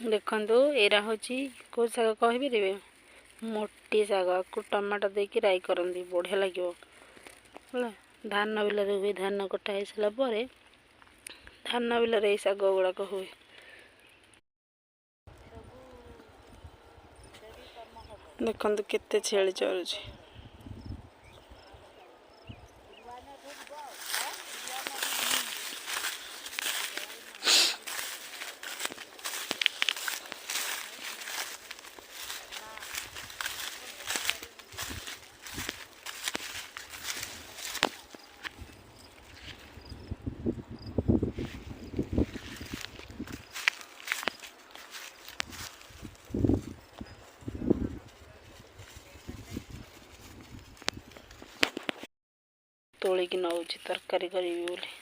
देखंतु एरा होची को शाग कहिबे मोटी शाग को टमाटो देकी राई करंदी बढ़िया लगियो होला। धान बिल हुए धान कटा हो सारा पर धान बिल शाग गुड़ाक हुए। देखंतु केते छेली चरुची। तोलिकी नौची तरकारी करी बोली।